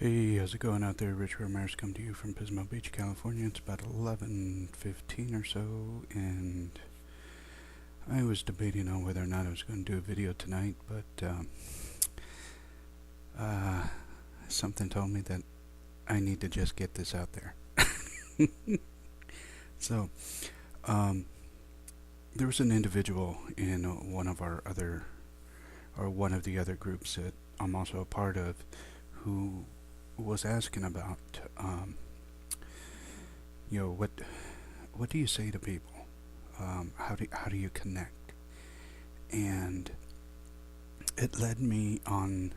Hey, how's it going out there? Rich Ramirez come to you from Pismo Beach, California. It's about 11:15 or so, and I was debating on whether or not I was going to do a video tonight, but uh, something told me that I need to just get this out there. So, um, there was an individual in one of the other groups that I'm also a part of, who was asking about, you know, what do you say to people? How do you connect? And it led me on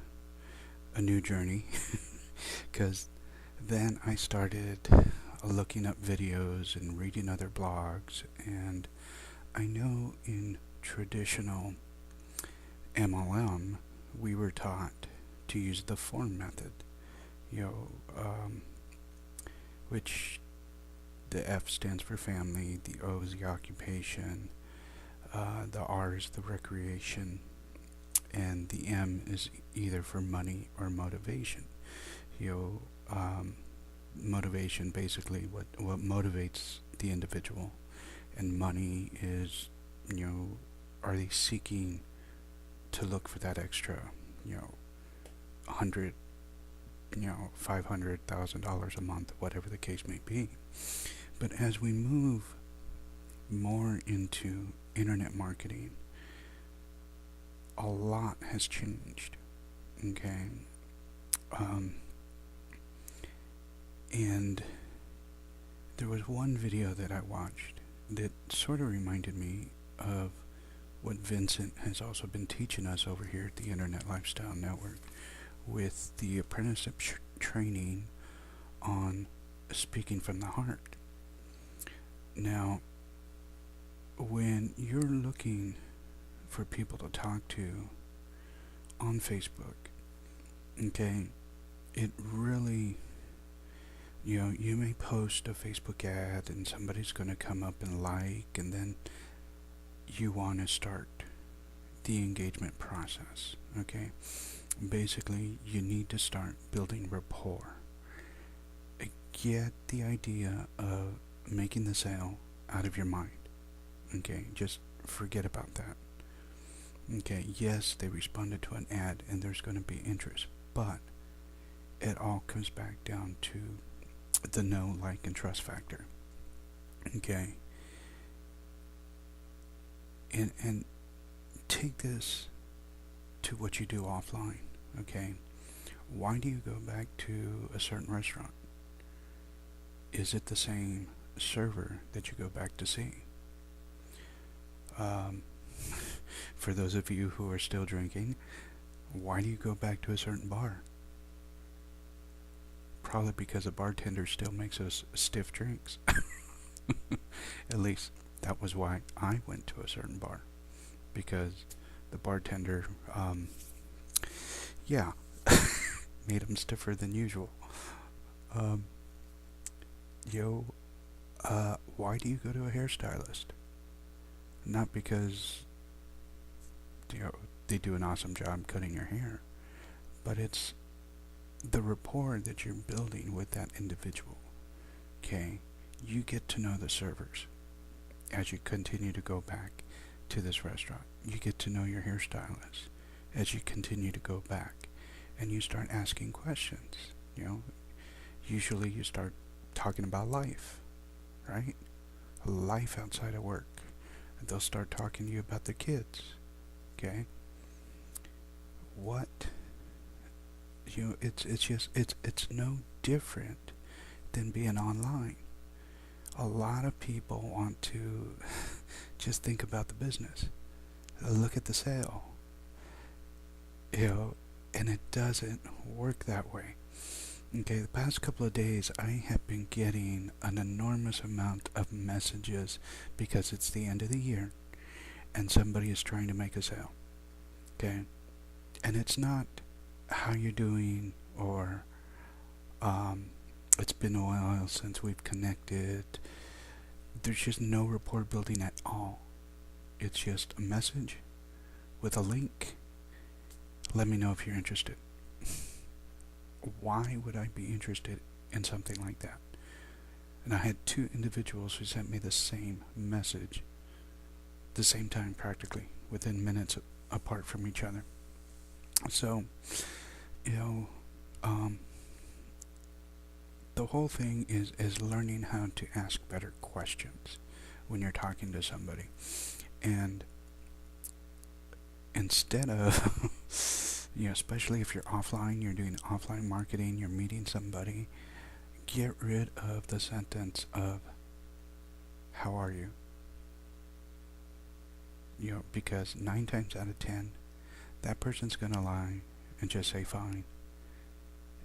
a new journey because then I started looking up videos and reading other blogs, and I know in traditional MLM we were taught to use the form method, you know, which the F stands for family, the O is the occupation, the R is the recreation, and the M is either for money or motivation. You know, motivation, basically what motivates the individual, and money is, you know, are they seeking to look for that extra, you know, 100, you know, $500,000 a month, whatever the case may be. But as we move more into internet marketing, a lot has changed. Okay, and there was one video that I watched that sort of reminded me of what Vincent has also been teaching us over here at the Internet Lifestyle Network with the apprenticeship training on speaking from the heart. Now, when you're looking for people to talk to on Facebook, okay, it really, you know, you may post a Facebook ad and somebody's going to come up and like, and then you want to start the engagement process, okay? Basically, you need to start building rapport. Get the idea of making the sale out of your mind, okay? Just forget about that. Okay, yes, they responded to an ad and there's going to be interest, but it all comes back down to the know, like, and trust factor. Okay, and take this to what you do offline. Okay, why do you go back to a certain restaurant? Is it the same server that you go back to see? Um, for those of you who are still drinking, why do you go back to a certain bar? Probably because the bartender still makes us stiff drinks. At least that was why I went to a certain bar, because the bartender, yeah, made them stiffer than usual. Um, yo, why do you go to a hairstylist? Not because, you know, they do an awesome job cutting your hair, but it's the rapport that you're building with that individual. Okay, you get to know the servers as you continue to go back to this restaurant. You get to know your hairstylist as you continue to go back, and you start asking questions. You know, usually you start talking about life, right? Life outside of work. And they'll start talking to you about the kids. Okay, what, you know, it's no different than being online. A lot of people want to just think about the business, look at the sale, you know, and it doesn't work that way. Okay, the past couple of days I have been getting an enormous amount of messages because it's the end of the year and somebody is trying to make a sale. Okay, and it's not how you're doing, or it's been a while since we've connected. There's just no rapport building at all. It's just a message with a link. Let me know if you're interested. Why would I be interested in something like that? And I had two individuals who sent me the same message, the same time practically, within minutes apart from each other. So, you know, um, the whole thing is learning how to ask better questions when you're talking to somebody. And instead of, especially if you're offline, you're doing offline marketing, you're meeting somebody, get rid of the sentence of, how are you? Because 9 times out of 10, that person's going to lie and just say fine.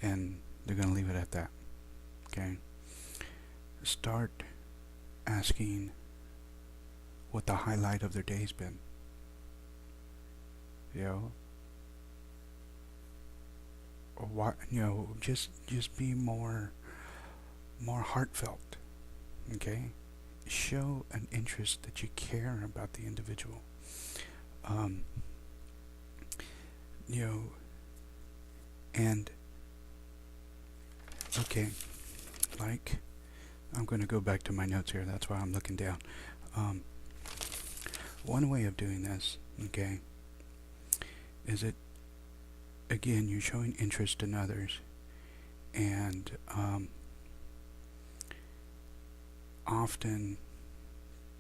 And they're going to leave it at that. Okay? Start asking what the highlight of their day's been. You know, or what, just be more heartfelt. Okay? Show an interest that you care about the individual. Um, you know, and okay, like, I'm going to go back to my notes here. That's why I'm looking down. One way of doing this, okay, is it, again, you're showing interest in others, and often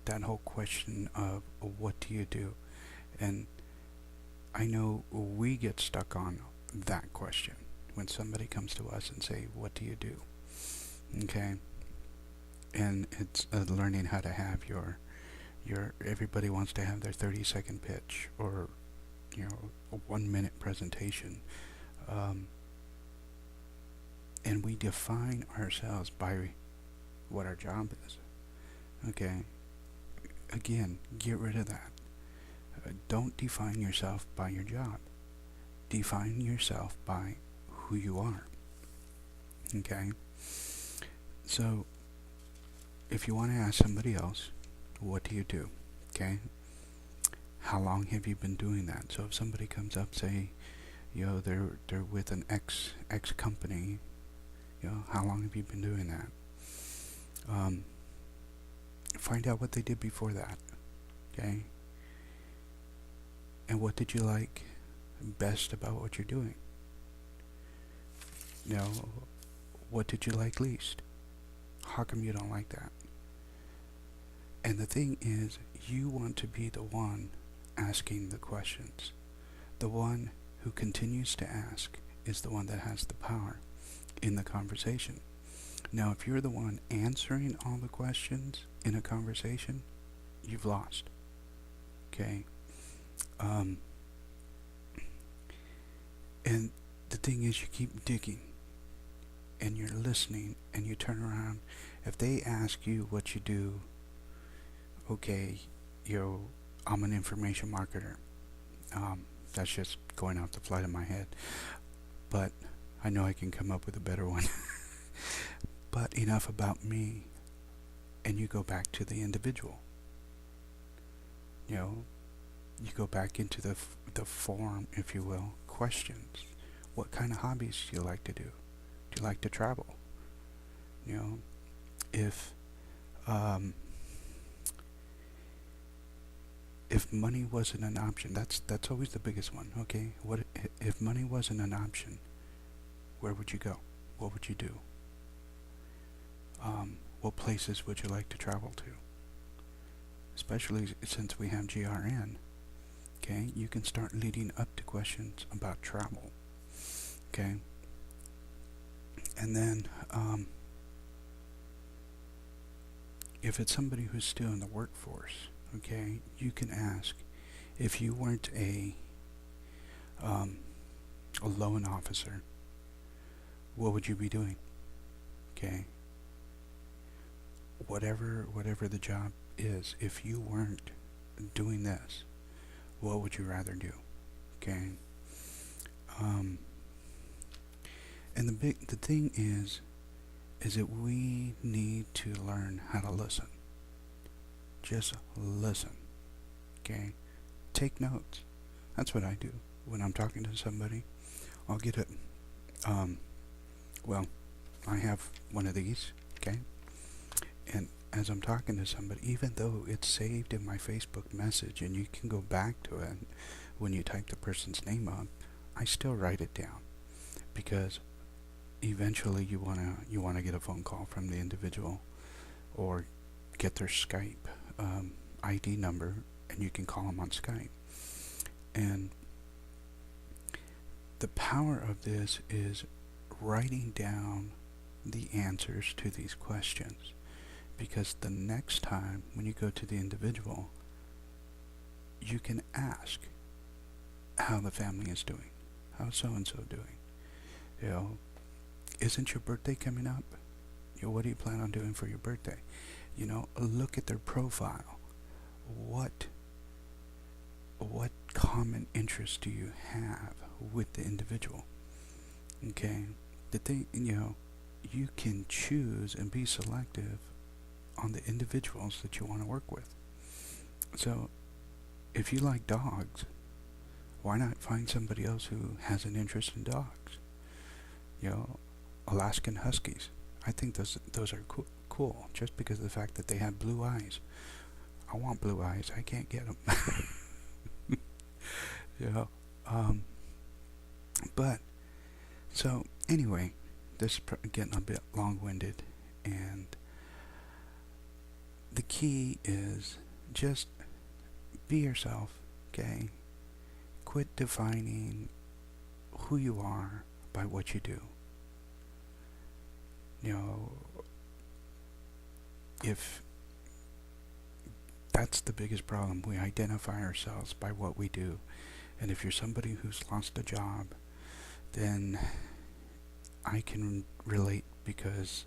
that whole question of what do you do, and I know we get stuck on that question when somebody comes to us and say, what do you do? Okay, and it's learning how to have your everybody wants to have their 30-second pitch, or a 1-minute presentation, and we define ourselves by what our job is. Okay, again, get rid of that. Don't define yourself by your job. Define yourself by who you are. Okay, so if you want to ask somebody else, what do you do? Okay, how long have you been doing that? So if somebody comes up, say, they're with an X company, how long have you been doing that? Find out what they did before that. Okay, and what did you like best about what you're doing? What did you like least? How come you don't like that? And the thing is, you want to be the one asking the questions. The one who continues to ask is the one that has the power in the conversation. Now, if you're the one answering all the questions in a conversation, you've lost. Okay? And the thing is, you keep digging, and you're listening, and you turn around. If they ask you what you do, okay, I'm an information marketer. That's just going off the flight of my head. But I know I can come up with a better one. But enough about me, and you go back to the individual. You go back into the form, if you will, questions. What kind of hobbies do you like to do? Do you like to travel? If money wasn't an option, that's always the biggest one. Okay, what if money wasn't an option? Where would you go? What would you do? What places would you like to travel to? Especially since we have GRN, okay, you can start leading up to questions about travel. Okay, and then if it's somebody who's still in the workforce, okay, you can ask, if you weren't a loan officer, what would you be doing? Okay, whatever the job is, if you weren't doing this, what would you rather do? Okay, and the thing is that we need to learn how to listen. Just listen. Okay, take notes. That's what I do when I'm talking to somebody. I'll get Well, I have one of these, okay? And as I'm talking to somebody, even though it's saved in my Facebook message and you can go back to it when you type the person's name up, I still write it down because eventually you wanna get a phone call from the individual or get their Skype ID number, and you can call them on Skype. And the power of this is writing down the answers to these questions, because the next time when you go to the individual, you can ask how the family is doing, how's so and so doing. You know, isn't your birthday coming up? You know, what do you plan on doing for your birthday? You know, look at their profile. What what common interests do you have with the individual? Okay, that they, you can choose and be selective on the individuals that you want to work with. So, if you like dogs, why not find somebody else who has an interest in dogs? You know, Alaskan Huskies. I think those are cool just because of the fact that they have blue eyes. I want blue eyes. I can't get them. you know, um, but so anyway, this is getting a bit long-winded, and the key is just be yourself. Okay, quit defining who you are by what you do. You know, if that's the biggest problem, we identify ourselves by what we do. And if you're somebody who's lost a job, then I can relate, because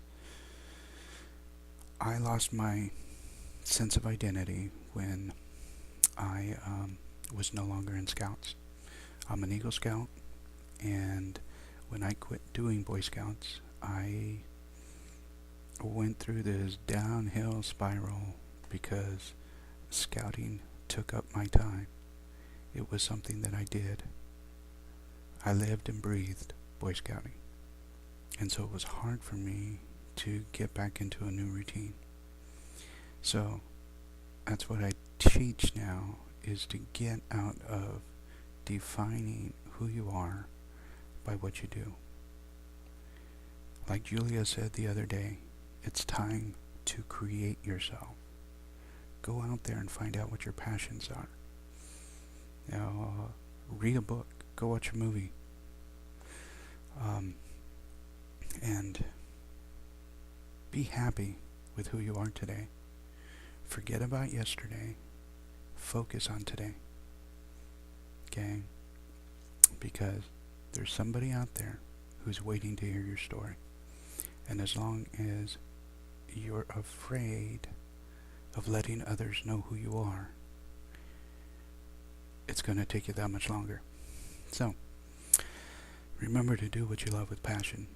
I lost my sense of identity when I was no longer in Scouts. I'm an Eagle Scout, and when I quit doing Boy Scouts, I went through this downhill spiral because scouting took up my time. It was something that I did. I lived and breathed Boy Scouting. And so it was hard for me to get back into a new routine. So that's what I teach now, is to get out of defining who you are by what you do. Like Julia said the other day, it's time to create yourself. Go out there and find out what your passions are. You know, read a book, go watch a movie, and be happy with who you are today. Forget about yesterday. Focus on today. Okay? Because there's somebody out there who's waiting to hear your story. And as long as you're afraid of letting others know who you are, it's going to take you that much longer. So, remember to do what you love with passion.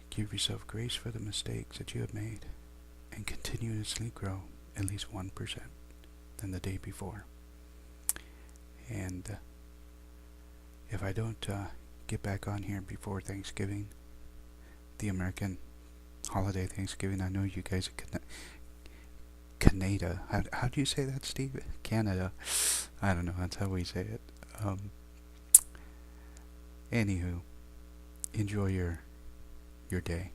Give yourself grace for the mistakes that you have made, and continuously grow at least 1% than the day before. And if I don't get back on here before Thanksgiving, the American holiday Thanksgiving, I know you guys are Canada. How do you say that, Steve? Canada. I don't know. That's how we say it. Anywho, enjoy your day.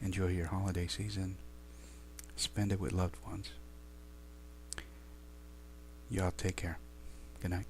Enjoy your holiday season. Spend it with loved ones. Y'all take care. Good night.